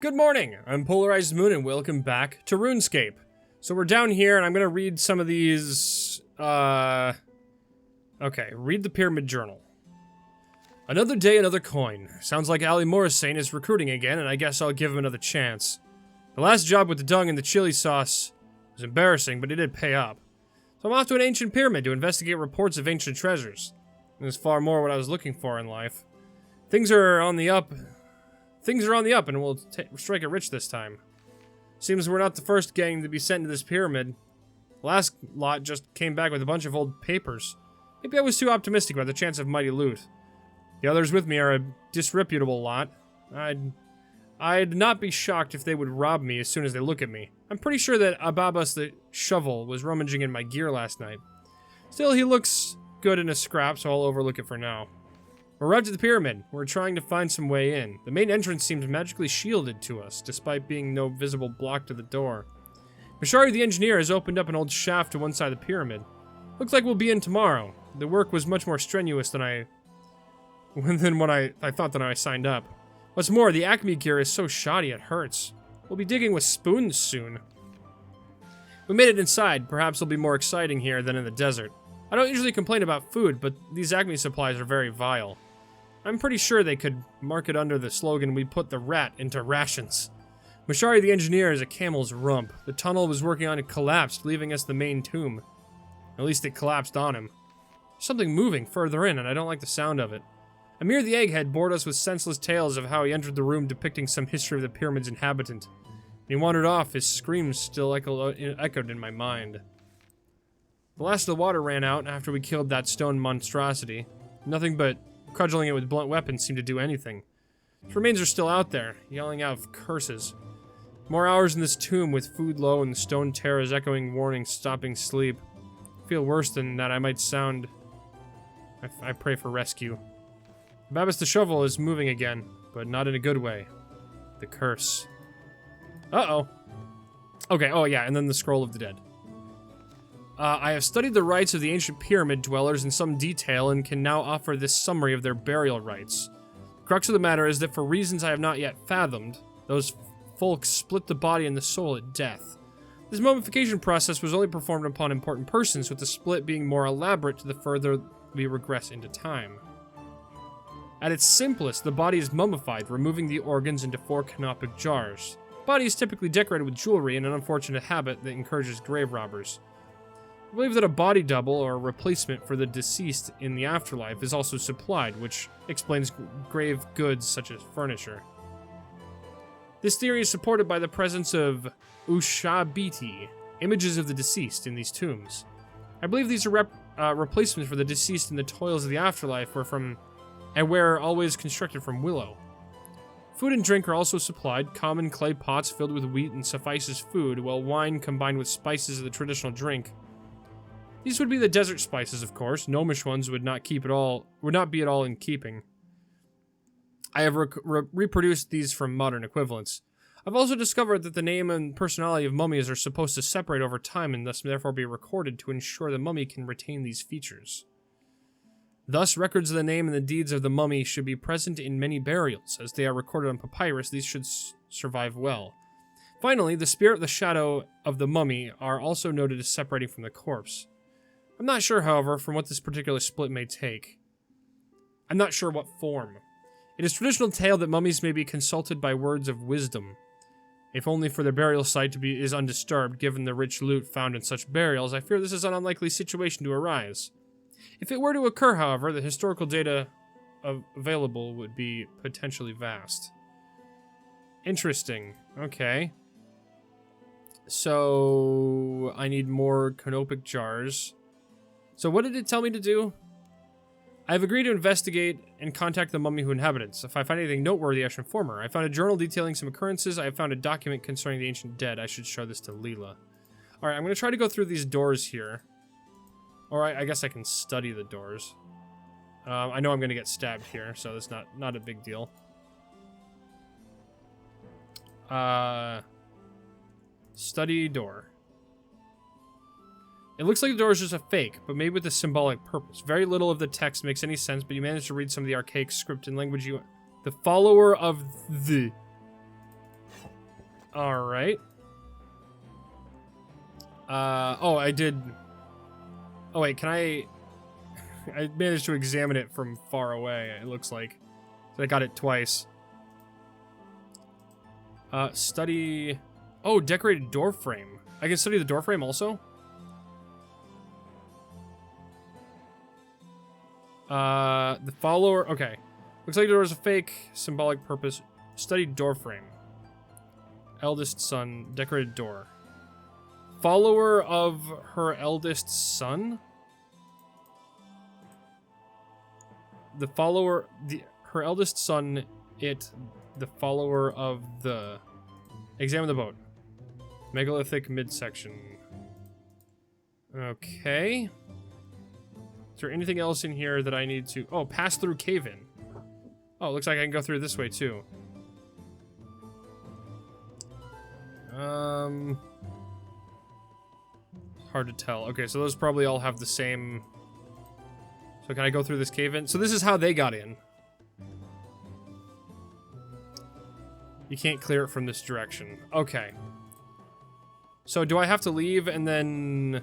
Good morning, I'm PolarizedMoon and welcome back to RuneScape. So we're down here and I'm gonna read some of these, okay, read the Pyramid Journal. Another day, another coin. Sounds like Ali Morrisane is recruiting again and I guess I'll give him another chance. The last job with the dung and the chili sauce was embarrassing, but it did pay up. So I'm off to an ancient pyramid to investigate reports of ancient treasures. There's far more what I was looking for in life. Things are on the up and we'll strike it rich this time. Seems we're not the first gang to be sent to this pyramid. The last lot just came back with a bunch of old papers. Maybe I was too optimistic about the chance of mighty loot. The others with me are a disreputable lot. I'd not be shocked if they would rob me as soon as they look at me. I'm pretty sure that Ababas the shovel was rummaging in my gear last night. Still, he looks good in a scrap, so I'll overlook it for now. We're arrived at the pyramid. We're trying to find some way in. The main entrance seems magically shielded to us, despite being no visible block to the door. Mashari the engineer has opened up an old shaft to one side of the pyramid. Looks like we'll be in tomorrow. The work was much more strenuous than what I thought when I signed up. What's more, the Acme gear is so shoddy it hurts. We'll be digging with spoons soon. We made it inside. Perhaps it'll be more exciting here than in the desert. I don't usually complain about food, but these Acme supplies are very vile. I'm pretty sure they could mark it under the slogan, "We put the rat into rations." Mashari the engineer is a camel's rump. The tunnel he was working on it collapsed, leaving us the main tomb. At least it collapsed on him. There's something moving further in, and I don't like the sound of it. Amir the egghead bored us with senseless tales of how he entered the room depicting some history of the pyramid's inhabitant. When he wandered off, his screams still echoed in my mind. The last of the water ran out after we killed that stone monstrosity. Nothing but cudgeling it with blunt weapons seemed to do anything. Its remains are still out there, yelling out curses. More hours in this tomb with food low and the stone terrors echoing warnings stopping sleep. I feel worse than that I might sound. I pray for rescue. Babas the shovel is moving again, but not in a good way. The curse. Uh-oh. Okay, oh yeah, and then the scroll of the dead. I have studied the rites of the ancient pyramid dwellers in some detail and can now offer this summary of their burial rites. The crux of the matter is that for reasons I have not yet fathomed, those folks split the body and the soul at death. This mummification process was only performed upon important persons, with the split being more elaborate the further we regress into time. At its simplest, the body is mummified, removing the organs into 4 canopic jars. The body is typically decorated with jewelry, an unfortunate habit that encourages grave robbers. I believe that a body double, or a replacement for the deceased in the afterlife, is also supplied, which explains grave goods such as furniture. This theory is supported by the presence of Ushabiti, images of the deceased, in these tombs. I believe these are replacements for the deceased in the toils of the afterlife, were always constructed from willow. Food and drink are also supplied, common clay pots filled with wheat and suffice as food, while wine combined with spices of the traditional drink. These would be the desert spices, of course. Gnomish ones would not be at all in keeping. I have reproduced these from modern equivalents. I've also discovered that the name and personality of mummies are supposed to separate over time and thus therefore be recorded to ensure the mummy can retain these features. Thus, records of the name and the deeds of the mummy should be present in many burials. As they are recorded on papyrus, these should survive well. Finally, the spirit and the shadow of the mummy are also noted as separating from the corpse. I'm not sure, however, from what this particular split may take. I'm not sure what form. It is traditional tale that mummies may be consulted by words of wisdom, if only for their burial site is undisturbed. Given the rich loot found in such burials, I fear this is an unlikely situation to arise. If it were to occur, however, the historical data available would be potentially vast. Interesting. Okay. So, I need more canopic jars. So what did it tell me to do? I have agreed to investigate and contact the mummy who inhabits. If I find anything noteworthy, I should inform her. I found a journal detailing some occurrences. I have found a document concerning the ancient dead. I should show this to Leela. Alright, I'm going to try to go through these doors here. Or I guess I can study the doors. I know I'm going to get stabbed here, so that's not a big deal. Study door. It looks like the door is just a fake, but maybe with a symbolic purpose. Very little of the text makes any sense, but you managed to read some of the archaic script and language you... The follower of the... Alright. Oh, I did... Oh, wait, can I... I managed to examine it from far away, it looks like. So I got it twice. Study... Oh, decorated door frame. I can study the door frame also? The follower... Okay. Looks like the door is a fake, symbolic purpose. Study door frame. Eldest son, decorated door. Follower of her eldest son? The follower... her eldest son, the follower of the... Examine the boat. Megalithic midsection. Okay. Is there anything else in here that I need to... Oh, pass through cave-in. Oh, looks like I can go through this way, too. Hard to tell. Okay, so those probably all have the same... So can I go through this cave-in? So this is how they got in. You can't clear it from this direction. Okay. So do I have to leave and then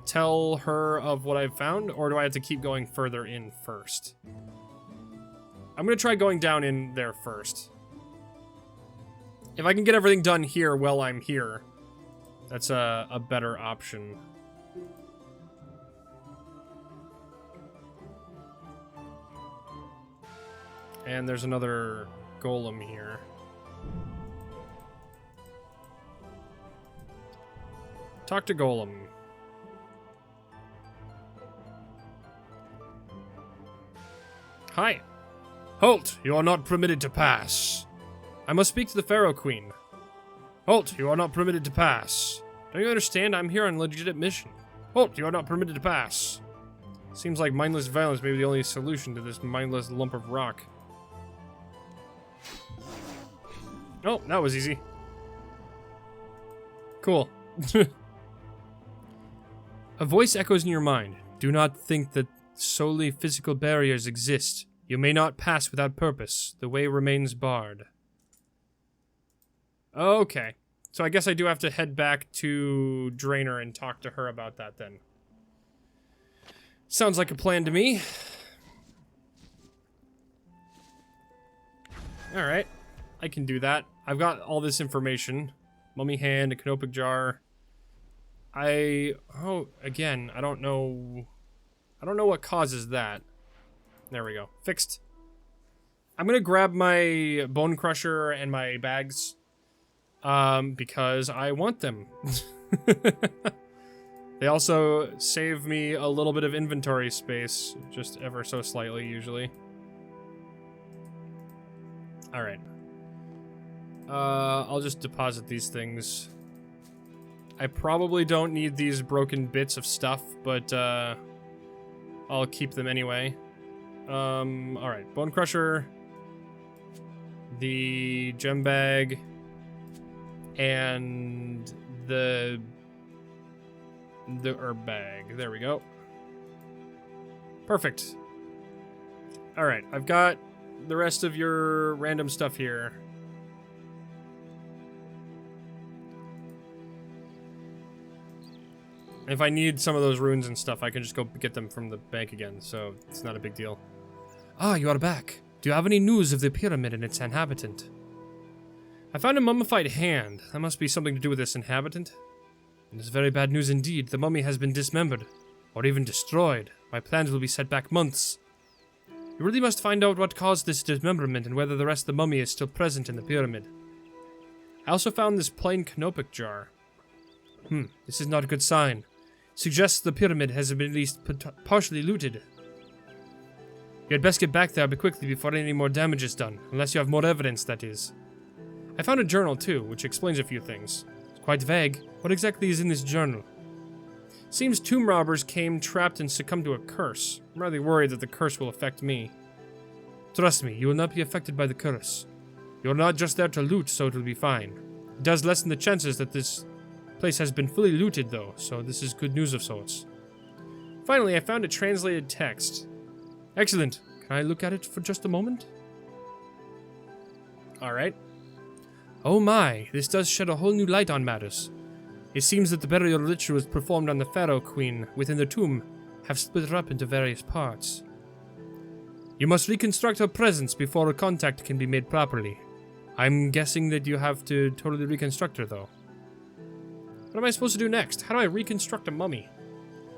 tell her of what I've found? Or do I have to keep going further in first? I'm gonna try going down in there first. If I can get everything done here while I'm here, that's a better option. And there's another golem here. Talk to Golem. Hi. Halt! You are not permitted to pass. I must speak to the Pharaoh Queen. Halt! You are not permitted to pass. Don't you understand? I'm here on a legitimate mission. Halt! You are not permitted to pass. Seems like mindless violence may be the only solution to this mindless lump of rock. Oh, that was easy. Cool. A voice echoes in your mind. Do not think that solely physical barriers exist. You may not pass without purpose. The way remains barred. Okay. So I guess I do have to head back to Draenor and talk to her about that then. Sounds like a plan to me. Alright. I can do that. I've got all this information. Mummy hand, a canopic jar. Oh, again, I don't know what causes that. There we go. Fixed. I'm gonna grab my bone crusher and my bags. Because I want them. They also save me a little bit of inventory space, just ever so slightly, usually. Alright. I'll just deposit these things. I probably don't need these broken bits of stuff, but, I'll keep them anyway. Alright. Bone Crusher. The gem bag. And the herb bag. There we go. Perfect. Alright, I've got the rest of your random stuff here. If I need some of those runes and stuff, I can just go get them from the bank again, so it's not a big deal. Ah, you are back. Do you have any news of the pyramid and its inhabitant? I found a mummified hand. That must be something to do with this inhabitant. It is very bad news indeed. The mummy has been dismembered, or even destroyed. My plans will be set back months. You really must find out what caused this dismemberment and whether the rest of the mummy is still present in the pyramid. I also found this plain canopic jar. This is not a good sign. Suggests the pyramid has been at least partially looted. You had best get back there quickly before any more damage is done, unless you have more evidence, that is. I found a journal too, which explains a few things. It's quite vague. What exactly is in this journal? Seems tomb robbers came trapped and succumbed to a curse. I'm rather worried that the curse will affect me. Trust me, you will not be affected by the curse. You're not just there to loot, so it will be fine. It does lessen the chances that this place has been fully looted, though, so this is good news of sorts. Finally, I found a translated text. Excellent. Can I look at it for just a moment? Alright. Oh my, this does shed a whole new light on matters. It seems that the burial rituals performed on the Pharaoh Queen within the tomb have split her up into various parts. You must reconstruct her presence before a contact can be made properly. I'm guessing that you have to totally reconstruct her, though. What am I supposed to do next? How do I reconstruct a mummy?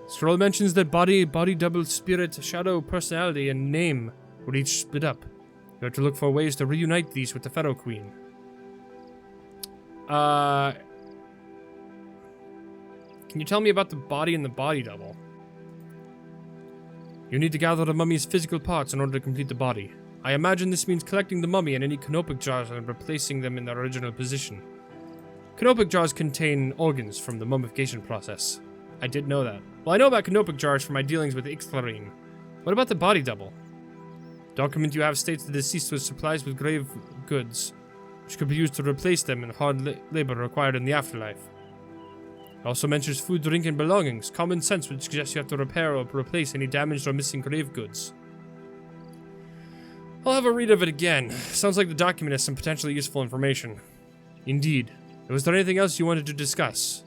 Scroll mentions that body, double, spirit, shadow, personality, and name were each split up. You have to look for ways to reunite these with the Pharaoh Queen. Can you tell me about the body and the body double? You need to gather the mummy's physical parts in order to complete the body. I imagine this means collecting the mummy and any canopic jars and replacing them in their original position. Canopic jars contain organs from the mummification process. I did know that. Well, I know about canopic jars from my dealings with Ixtlarine. What about the body double? Document you have states the deceased was supplied with grave goods, which could be used to replace them in hard labor required in the afterlife. It also mentions food, drink, and belongings. Common sense would suggest you have to repair or replace any damaged or missing grave goods. I'll have a read of it again. Sounds like the document has some potentially useful information. Indeed. Was there anything else you wanted to discuss?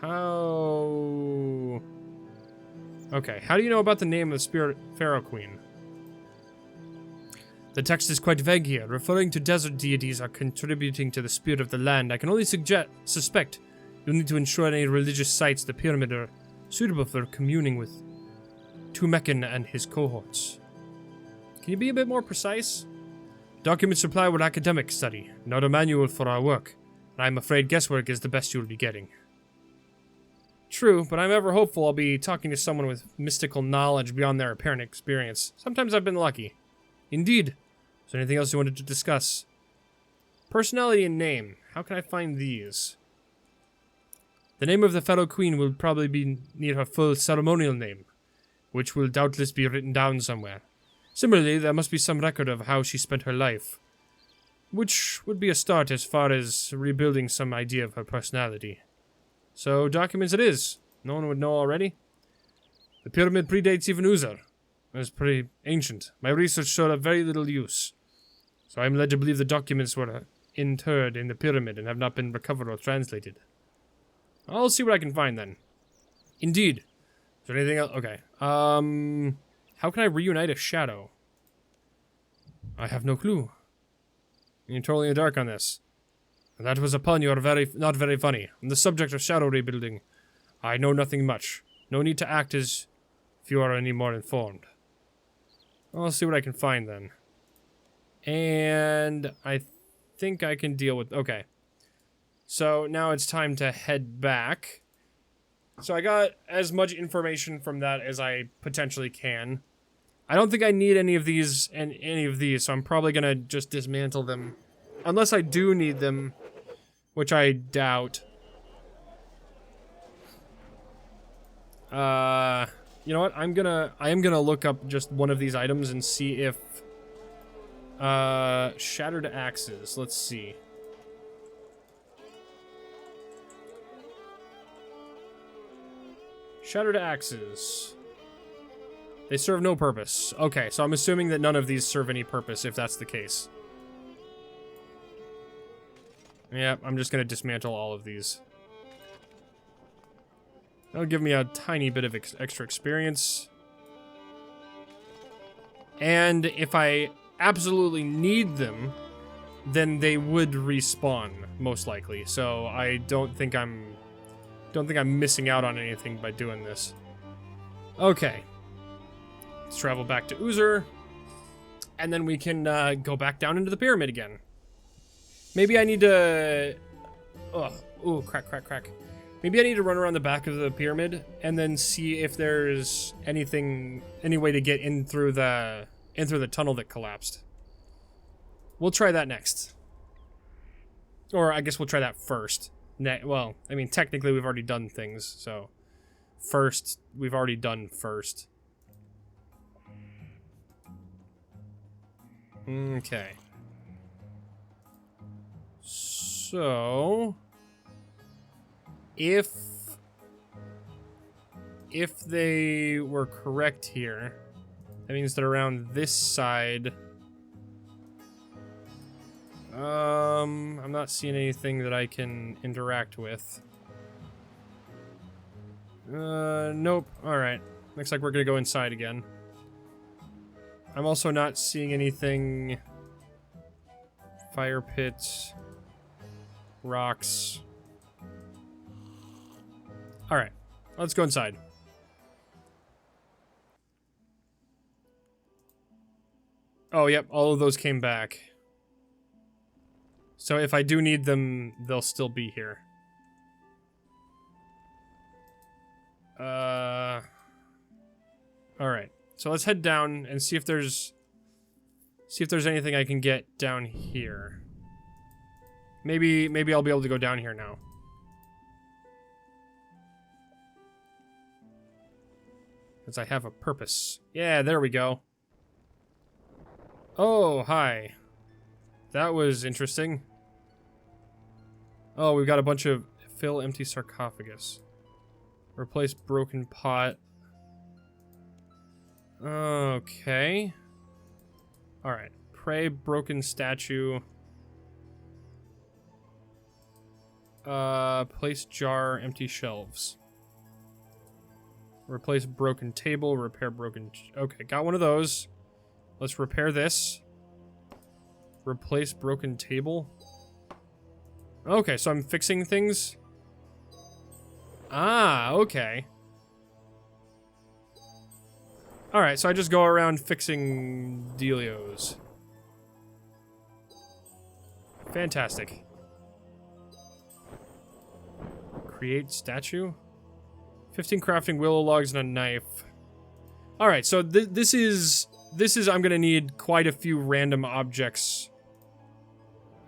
How... Okay, how do you know about the name of the Spirit Pharaoh Queen? The text is quite vague here, referring to desert deities are contributing to the spirit of the land. I can only suspect you'll need to ensure any religious sites the pyramid are suitable for communing with Tumekin and his cohorts. Can you be a bit more precise? Documents supply with academic study, not a manual for our work, and I'm afraid guesswork is the best you'll be getting. True, but I'm ever hopeful I'll be talking to someone with mystical knowledge beyond their apparent experience. Sometimes I've been lucky. Indeed. Is there anything else you wanted to discuss? Personality and name. How can I find these? The name of the Pharaoh Queen will probably be near her full ceremonial name, which will doubtless be written down somewhere. Similarly, there must be some record of how she spent her life, which would be a start as far as rebuilding some idea of her personality. So, documents it is. No one would know already. The pyramid predates even Uzer. It's pretty ancient. My research showed of very little use. So I'm led to believe the documents were interred in the pyramid and have not been recovered or translated. I'll see what I can find then. Indeed. Is there anything else? Okay. How can I reunite a shadow? I have no clue. You're totally in the dark on this. That was a pun. You are not very funny. On the subject of shadow rebuilding, I know nothing much. No need to act as if you are any more informed. I'll see what I can find then. And I think I can deal with... Okay. So now it's time to head back. So I got as much information from that as I potentially can. I don't think I need any of these, so I'm probably gonna just dismantle them. Unless I do need them, which I doubt. You know what? I am gonna look up just one of these items and see if shattered axes. Let's see. Shattered axes. They serve no purpose. Okay, so I'm assuming that none of these serve any purpose if that's the case. Yeah, I'm just gonna dismantle all of these. That'll give me a tiny bit of extra experience. And if I absolutely need them, then they would respawn, most likely. So I don't think I'm missing out on anything by doing this. Okay. Let's travel back to Uzer. And then we can go back down into the pyramid again. Maybe I need to... Ooh, crack. Maybe I need to run around the back of the pyramid and then see if there's any way to get in through the tunnel that collapsed. We'll try that next. Or I guess we'll try that first. Well, I mean, technically we've already done things, so... We've already done first. Okay. So... If they were correct here, that means that around this side... I'm not seeing anything that I can interact with. Nope. Alright. Looks like we're gonna go inside again. I'm also not seeing anything. Fire pits. Rocks. Alright. Let's go inside. Oh, yep. All of those came back. So if I do need them, they'll still be here. Alright. So let's head down and see if there's anything I can get down here. Maybe I'll be able to go down here now. Because I have a purpose. Yeah, there we go. Oh, hi. That was interesting. Oh, we've got a bunch of fill empty sarcophagus. Replace broken pot. Okay. Alright. Pray broken statue. Place jar, empty shelves. Replace broken table, repair broken... Okay, got one of those. Let's repair this. Replace broken table. Okay, so I'm fixing things. Ah, okay. Alright, so I just go around fixing dealios. Fantastic. Create statue. 15 crafting willow logs and a knife. Alright, so this is I'm gonna need quite a few random objects.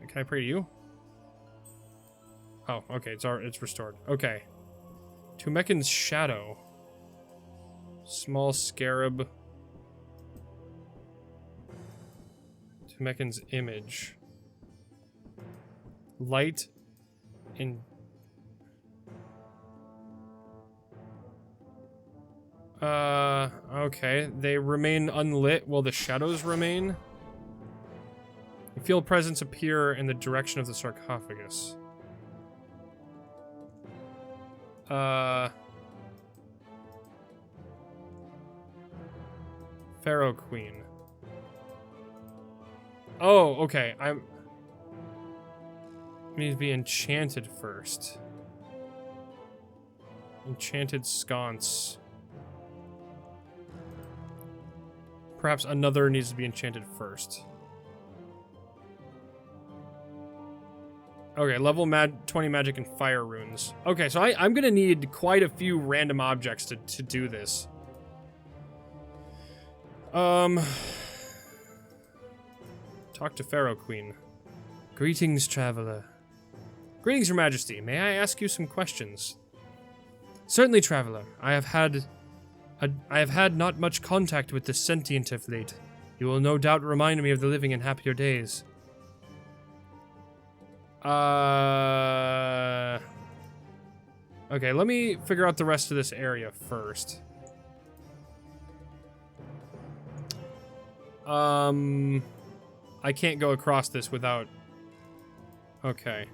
Can I pray to you? Oh, okay, it's restored. Okay. Tumekin's shadow. Small scarab. Tumekin's image. Light in... Okay. They remain unlit while the shadows remain. You feel a presence appear in the direction of the sarcophagus. Pharaoh Queen. Oh, okay. I need to be enchanted first. Enchanted sconce. Perhaps another needs to be enchanted first. Okay, level 20 magic and fire runes. Okay, so I'm gonna need quite a few random objects to do this. Talk to Pharaoh Queen. Greetings, traveler. Greetings, Your Majesty. May I ask you some questions? Certainly, traveler. I have had not much contact with the sentient of late. You will no doubt remind me of the living in happier days. Okay, let me figure out the rest of this area first. I can't go across this without... Okay.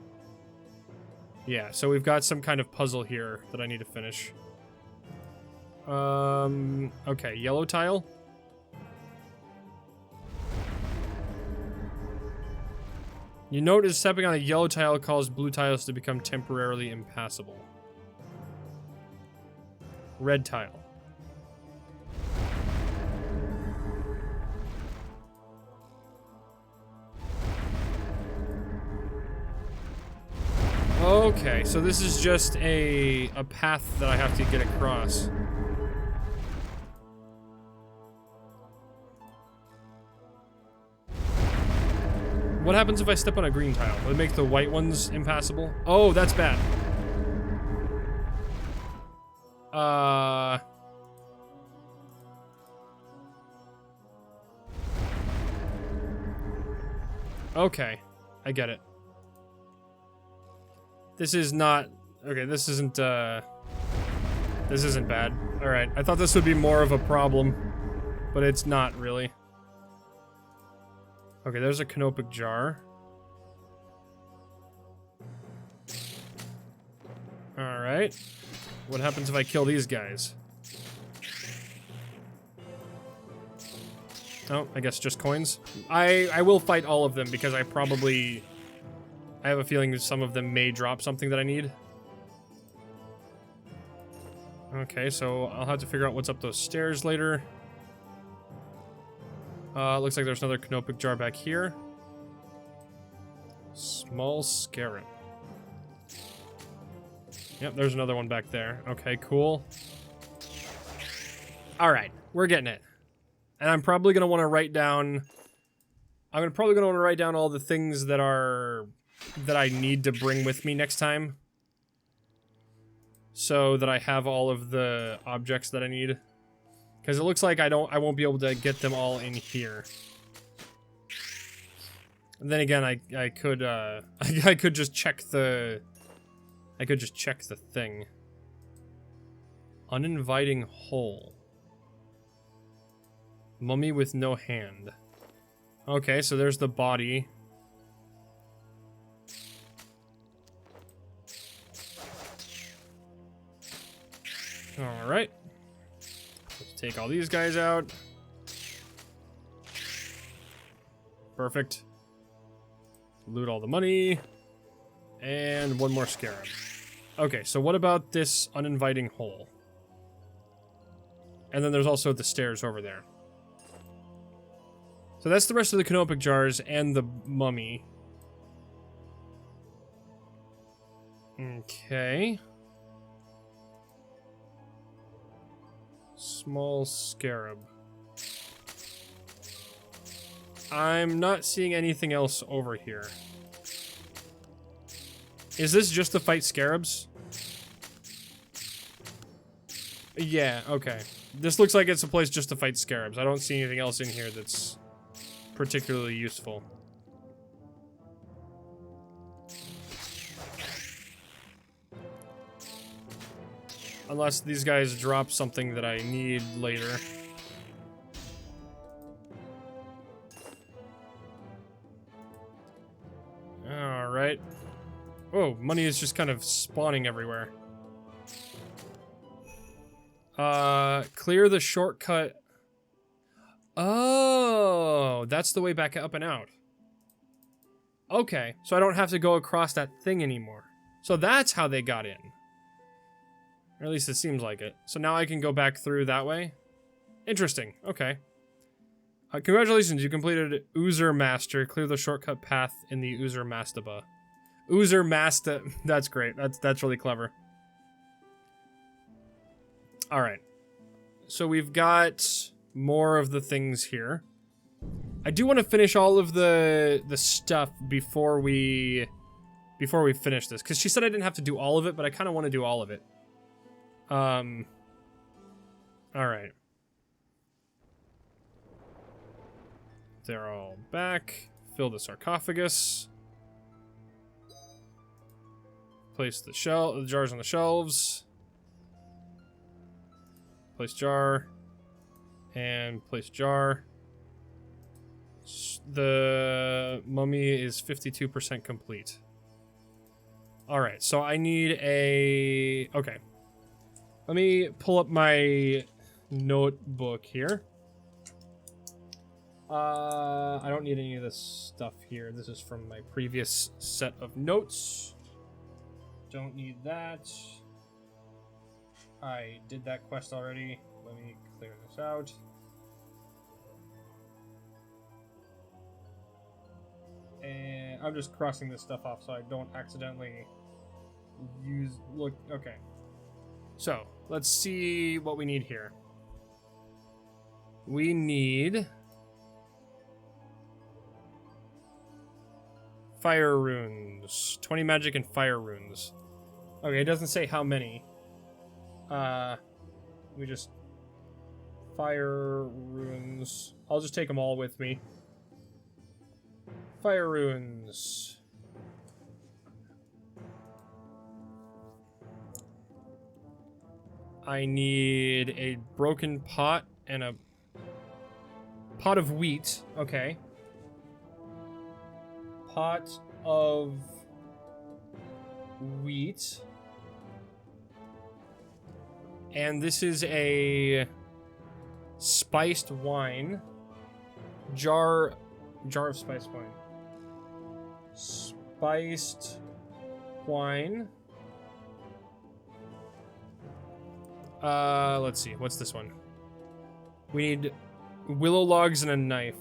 Yeah, so we've got some kind of puzzle here that I need to finish. Okay, yellow tile. You notice stepping on a yellow tile causes blue tiles to become temporarily impassable. Red tile. Okay, so this is just a path that I have to get across. What happens if I step on a green tile? Will it make the white ones impassable? Oh, that's bad. Okay, I get it. This is not... Okay, this isn't bad. Alright, I thought this would be more of a problem, but it's not really. Okay, there's a canopic jar. Alright. What happens if I kill these guys? Oh, I guess just coins. I will fight all of them because I have a feeling that some of them may drop something that I need. Okay, so I'll have to figure out what's up those stairs later. Looks like there's another canopic jar back here. Small scarab. Yep, there's another one back there. Okay, cool. Alright, we're getting it. And I'm probably going to want to write down... I'm probably going to want to write down all the things that I need to bring with me next time. So that I have all of the objects that I need. Because it looks like I won't be able to get them all in here. And then again, I could I could just check the thing. Uninviting hole. Mummy with no hand. Okay, so there's the body. Alright. Let's take all these guys out. Perfect. Loot all the money. And one more scarab. Okay, so what about this uninviting hole? And then there's also the stairs over there. So that's the rest of the canopic jars and the mummy. Okay. Small scarab. I'm not seeing anything else over here. Is this just to fight scarabs? Yeah, okay. This looks like it's a place just to fight scarabs. I don't see anything else in here that's particularly useful. Unless these guys drop something that I need later. Alright. Whoa, money is just kind of spawning everywhere. Clear the shortcut. Oh, that's the way back up and out. Okay, so I don't have to go across that thing anymore. So that's how they got in. Or at least it seems like it. So now I can go back through that way? Interesting, okay. Congratulations, you completed Oozer Master. Clear the shortcut path in the Oozer Mastaba. Oozer Masta, that's great. That's really clever. Alright. So we've got more of the things here. I do want to finish all of the stuff before we finish this, because she said I didn't have to do all of it, but I kind of want to do all of it. Alright. They're all back. Fill the sarcophagus. Place the jars on the shelves. Place jar. And place jar. The mummy is 52% complete. Alright, so I need a... Okay. Let me pull up my notebook here. I don't need any of this stuff here. This is from my previous set of notes. Don't need that. I did that quest already. Let me clear this out. And I'm just crossing this stuff off so I don't accidentally okay. So, let's see what we need here. We need fire runes. 20 magic and fire runes. Okay, it doesn't say how many. We just... Fire runes. I'll just take them all with me. Fire runes. I need a broken pot and a pot of wheat. Okay. Pot of wheat. And this is a spiced wine. Jar of spiced wine. Spiced wine. Let's see. What's this one? We need willow logs and a knife.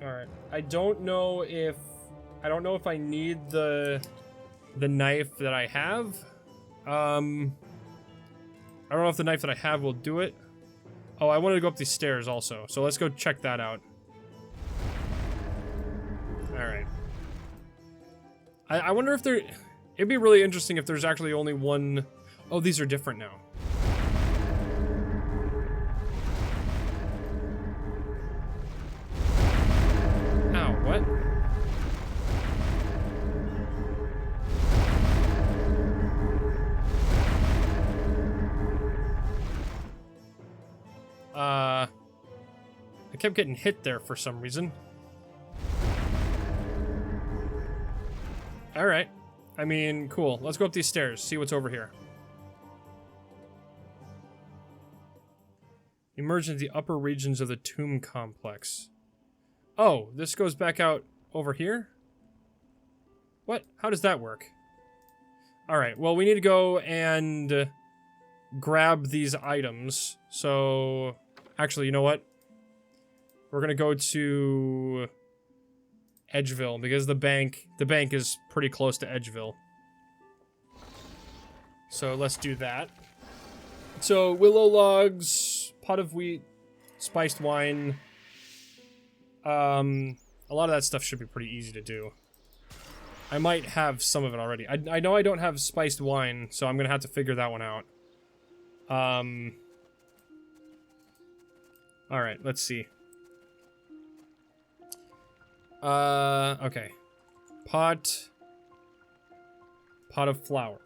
Alright. I don't know if I need the knife that I have. I don't know if the knife that I have will do it. Oh, I wanted to go up these stairs also. So let's go check that out. Alright. I wonder if there... It'd be really interesting if there's actually only one... Oh, these are different now. Ow, what? I kept getting hit there for some reason. Alright. I mean, cool. Let's go up these stairs, see what's over here. Emerge into the upper regions of the tomb complex. Oh, this goes back out over here? What? How does that work? Alright, well, we need to go and grab these items. So, actually, you know what? We're gonna go to Edgeville, because the bank is pretty close to Edgeville. So let's do that. So willow logs, pot of wheat, spiced wine. A lot of that stuff should be pretty easy to do. I might have some of it already. I know I don't have spiced wine, so I'm gonna have to figure that one out. Alright, let's see. Okay. Pot of flour.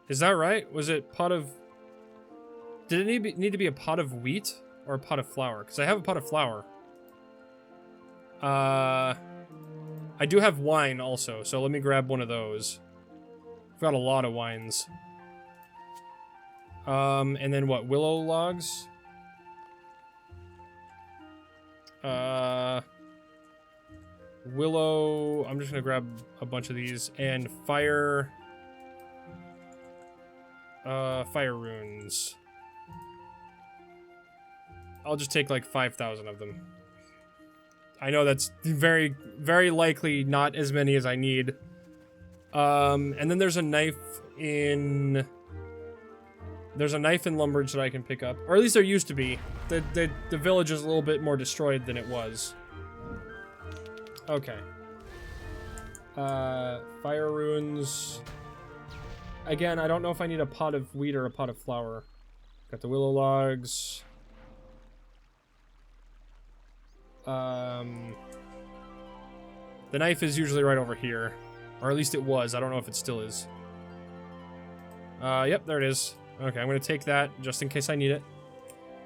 Is that right? Was it pot of... Did it need to be a pot of wheat or a pot of flour? Because I have a pot of flour. I do have wine also, so let me grab one of those. I've got a lot of wines. And then what? Willow logs? Willow, I'm just gonna grab a bunch of these, and fire runes. I'll just take like 5,000 of them. I know that's very, very likely not as many as I need. And then there's a knife in... There's a knife in Lumbridge that I can pick up. Or at least there used to be. The village is a little bit more destroyed than it was. Okay. Fire runes. Again, I don't know if I need a pot of wheat or a pot of flour. Got the willow logs. The knife is usually right over here. Or at least it was. I don't know if it still is. Yep, there it is. Okay, I'm gonna take that just in case I need it.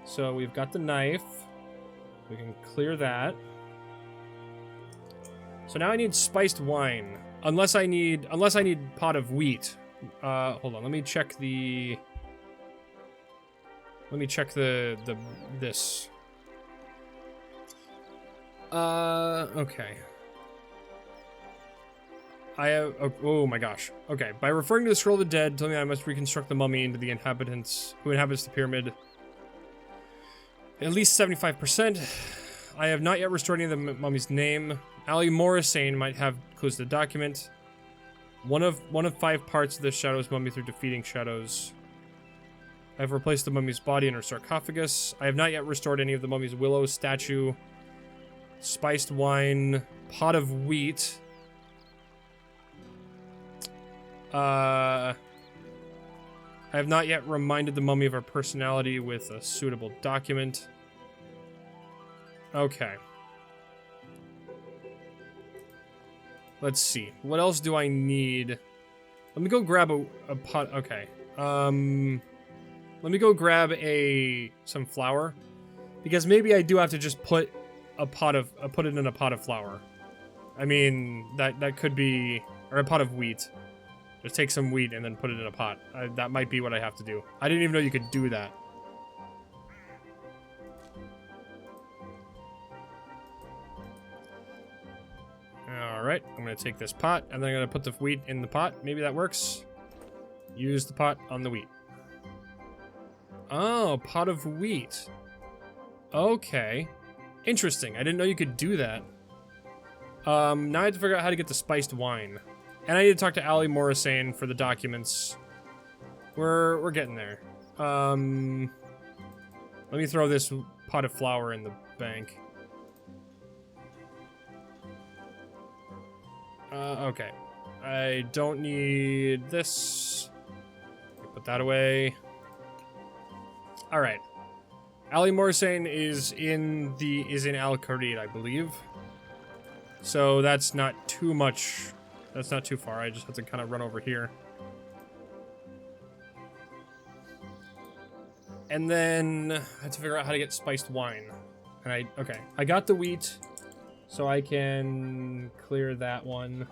So we've got the knife. We can clear that. So now I need spiced wine. Unless I need pot of wheat. Hold on, let me check this. Okay. I have, oh my gosh. Okay, by referring to the Scroll of the Dead, tell me I must reconstruct the mummy into the inhabitants who inhabits the pyramid. At least 75%. I have not yet restored any of the mummy's name. Ali Morrisane might have clues to the document. One of 5 parts of the Shadow's mummy through defeating Shadows. I have replaced the mummy's body in her sarcophagus. I have not yet restored any of the mummy's willow statue. Spiced wine. Pot of wheat. I have not yet reminded the mummy of her personality with a suitable document. Okay. Let's see. What else do I need? Let me go grab a pot. Okay. Let me go grab some flour. Because maybe I do have to just put pot of put it in a pot of flour. I mean, that could be, or a pot of wheat. Just take some wheat and then put it in a pot. That might be what I have to do. I didn't even know you could do that. Alright, I'm going to take this pot, and then I'm going to put the wheat in the pot. Maybe that works. Use the pot on the wheat. Oh, pot of wheat. Okay. Interesting. I didn't know you could do that. Now I have to figure out how to get the spiced wine. And I need to talk to Ali Morrisane for the documents. We're getting there. Let me throw this pot of flour in the bank. Okay. I don't need this. Put that away. Alright. Ali Morrisane is in Al Kharid, I believe. So that's not too much. That's not too far. I just have to kind of run over here. And then I have to figure out how to get spiced wine. And okay. I got the wheat, so I can clear that one.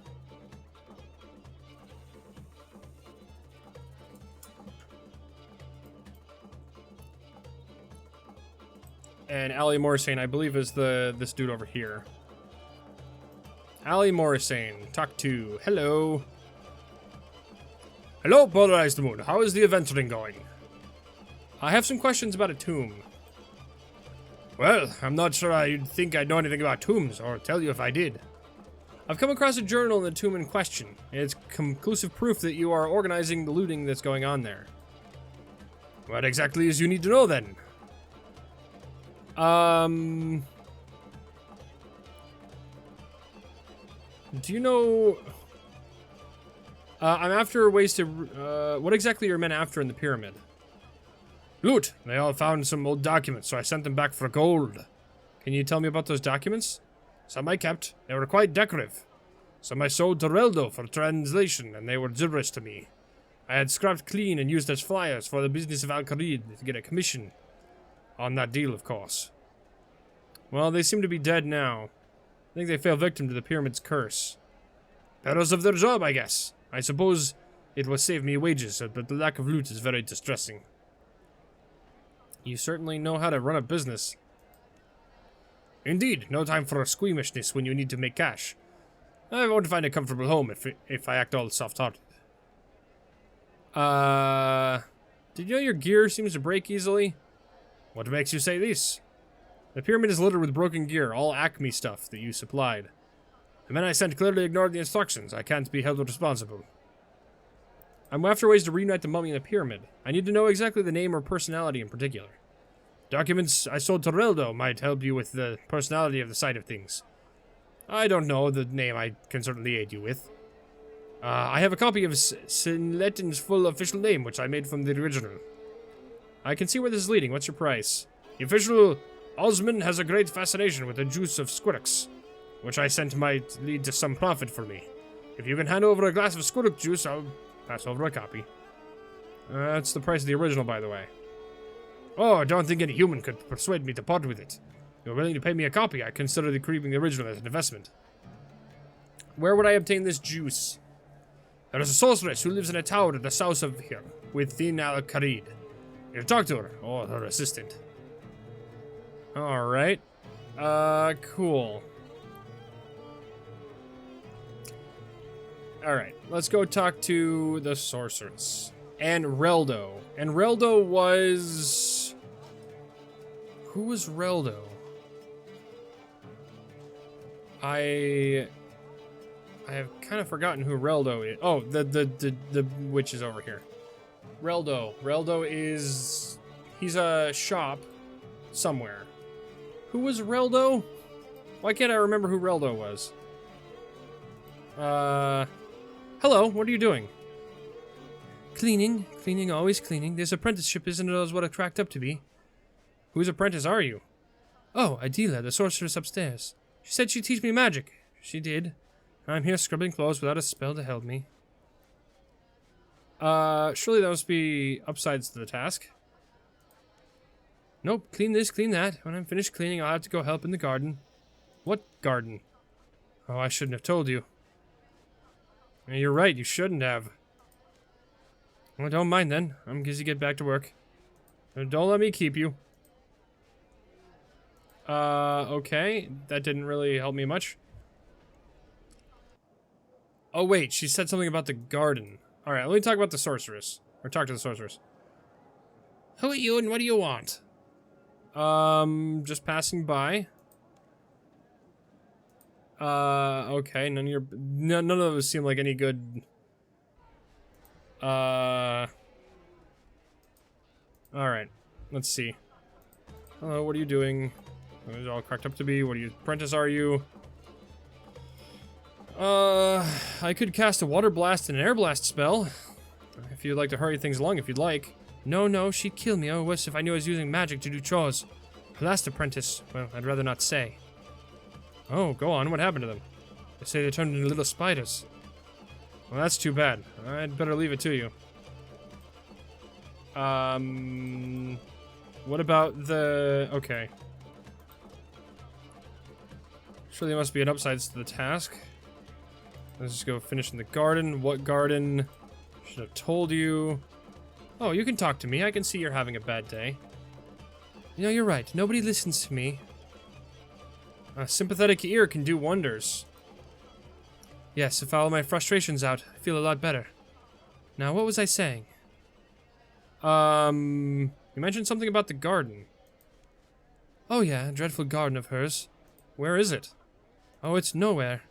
And Ali Morrisane, I believe, is this dude over here. Ali Morrisane, talk to. Hello. Hello, PolarizedMoon. How is the adventuring going? I have some questions about a tomb. Well, I'm not sure I'd think I'd know anything about tombs, or tell you if I did. I've come across a journal in the tomb in question. It's conclusive proof that you are organizing the looting that's going on there. What exactly is you need to know, then? Do you know... I'm after ways to... what exactly are men after in the pyramid? Loot! They all found some old documents, so I sent them back for gold. Can you tell me about those documents? Some I kept. They were quite decorative. Some I sold to Reldo for translation, and they were gibberish to me. I had scrapped clean and used as flyers for the business of Al Kharid to get a commission. On that deal, of course. Well, they seem to be dead now. I think they fell victim to the pyramid's curse. Perils of their job, I guess. I suppose it will save me wages, but the lack of loot is very distressing. You certainly know how to run a business. Indeed, no time for squeamishness when you need to make cash. I won't find a comfortable home if I act all soft-hearted. Did you know your gear seems to break easily? What makes you say this? The pyramid is littered with broken gear, all Acme stuff that you supplied. The men I sent clearly ignored the instructions. I can't be held responsible. I'm after ways to reunite the mummy in the pyramid. I need to know exactly the name or personality in particular. Documents I sold to Reldo might help you with the personality of the side of things. I don't know the name. I can certainly aid you with. I have a copy of Sinletin's full official name, which I made from the original. I can see where this is leading. What's your price? The official Osman has a great fascination with the juice of Squirrix, which I sent might lead to some profit for me. If you can hand over a glass of Squirrix juice, I'll pass over a copy. That's the price of the original, by the way. Oh, I don't think any human could persuade me to part with it. If you're willing to pay me a copy, I consider keeping the original as an investment. Where would I obtain this juice? There is a sorceress who lives in a tower to the south of here, within Al Kharid. You talk to her, or her assistant. Alright. Cool. Alright, let's go talk to the sorceress. And Reldo. And Reldo was... Who was Reldo? I have kind of forgotten who Reldo is. Oh, the witch is over here. Reldo. Reldo is... He's a shop somewhere. Who was Reldo? Why can't I remember who Reldo was? Hello, what are you doing? Cleaning. Cleaning, always cleaning. This apprenticeship isn't as what it cracked up to be. Whose apprentice are you? Oh, Adila, the sorceress upstairs. She said she'd teach me magic. She did. I'm here scrubbing clothes without a spell to help me. Surely there must be upsides to the task. Nope, clean this, clean that. When I'm finished cleaning, I'll have to go help in the garden. What garden? Oh, I shouldn't have told you. You're right, you shouldn't have. Well, don't mind then. I'm gonna get back to work. Don't let me keep you. Okay. That didn't really help me much. Oh, wait. She said something about the garden. Alright, let me talk about the sorceress. Or talk to the sorceress. Who are you and what do you want? Just passing by. Okay. None of those seem like any good... Alright. Let's see. Hello, what are you doing? What is it all cracked up to be? What are you, apprentice are you? I could cast a water blast and an air blast spell. If you'd like to hurry things along, if you'd like. No, she'd kill me. Oh, worse if I knew I was using magic to do chores. Her last apprentice, well, I'd rather not say. Oh, go on, what happened to them? They say they turned into little spiders. Well, that's too bad. I'd better leave it to you. What about the... Okay. Surely there must be an upside to the task. Let's just go finish in the garden. What garden? Should have told you. Oh, you can talk to me. I can see you're having a bad day. You know, you're right. Nobody listens to me. A sympathetic ear can do wonders. Yes, if all my frustrations out, I feel a lot better. Now, what was I saying? You mentioned something about the garden. Oh yeah, a dreadful garden of hers. Where is it? Oh, it's nowhere.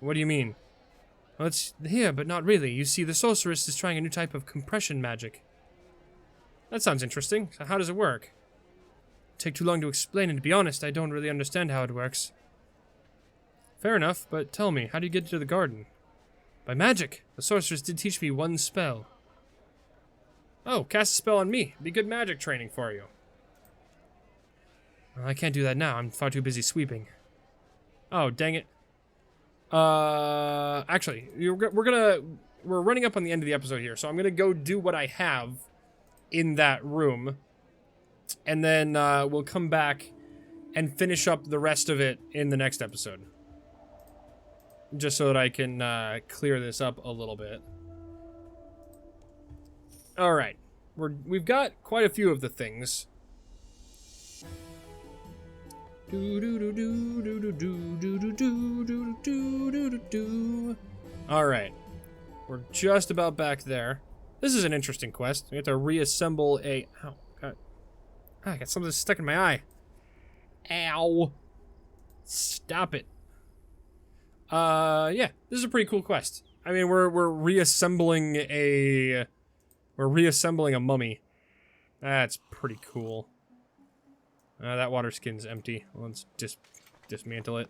What do you mean? Well, it's here, but not really. You see, the sorceress is trying a new type of compression magic. That sounds interesting. So how does it work? Take too long to explain, and to be honest, I don't really understand how it works. Fair enough, but tell me, how do you get to the garden? By magic. The sorceress did teach me one spell. Oh, cast a spell on me. Be good magic training for you. Well, I can't do that now. I'm far too busy sweeping. Oh, dang it. Actually, we're running up on the end of the episode here, so I'm gonna go do what I have in that room, and then we'll come back and finish up the rest of it in the next episode. Just so that I can clear this up a little bit. All right, we've got quite a few of the things. All right, we're just about back there. This is an interesting quest. We have to reassemble a. Oh God! I got something stuck in my eye. Ow! Stop it. Yeah, this is a pretty cool quest. I mean, we're reassembling a. We're reassembling a mummy. That's pretty cool. That water skin's empty. Let's dismantle it.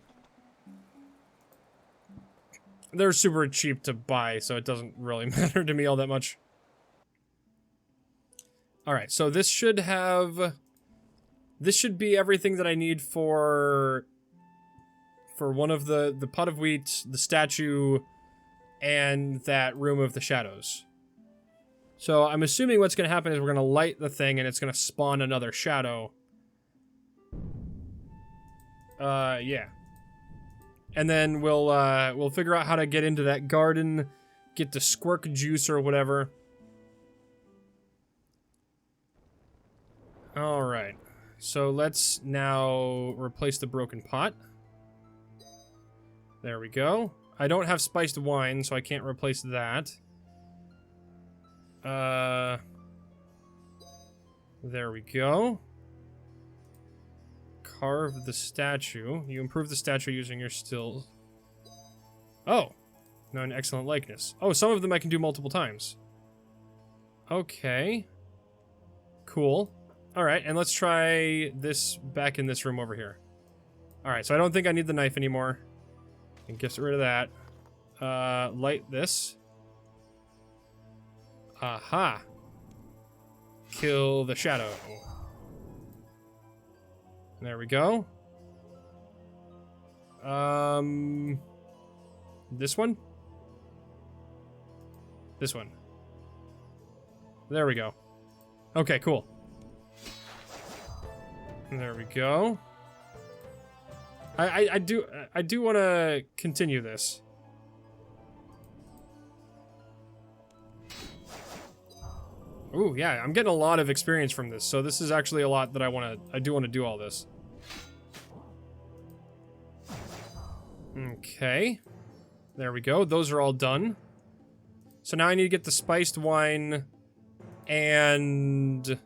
They're super cheap to buy, so it doesn't really matter to me all that much. Alright, so this should have... This should be everything that I need for one of the pot of wheat, the statue, and that room of the shadows. So I'm assuming what's going to happen is we're going to light the thing and it's going to spawn another shadow. Yeah. And then we'll figure out how to get into that garden, get the squirk juice or whatever. Alright. So let's now replace the broken pot. There we go. I don't have spiced wine, so I can't replace that. There we go. Carve the statue. You improve the statue using your stills. Oh. Now an excellent likeness. Oh, some of them I can do multiple times. Okay. Cool. Alright, and let's try this back in this room over here. Alright, so I don't think I need the knife anymore. And get rid of that. Light this. Aha. Kill the shadow. There we go. This one? This one. There we go. Okay, cool. There we go. I do want to continue this. Ooh, yeah, I'm getting a lot of experience from this, so this is actually a lot that I do want to do all this. Okay. There we go. Those are all done. So now I need to get the spiced wine, and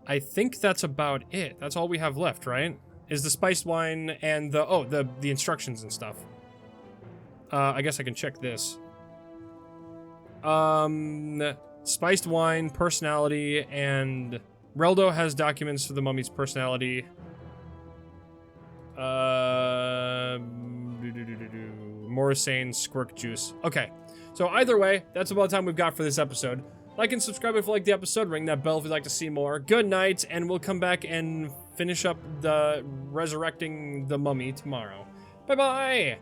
I think that's about it. That's all we have left, right? Is the spiced wine and the instructions and stuff. I guess I can check this. Spiced wine, personality, and Reldo has documents for the mummy's personality. Morrisane, squirk juice. Okay, so either way, that's about the time we've got for this episode. Like and subscribe if you like the episode, ring that bell if you'd like to see more. Good night, and we'll come back and finish up the resurrecting the mummy tomorrow. Bye-bye!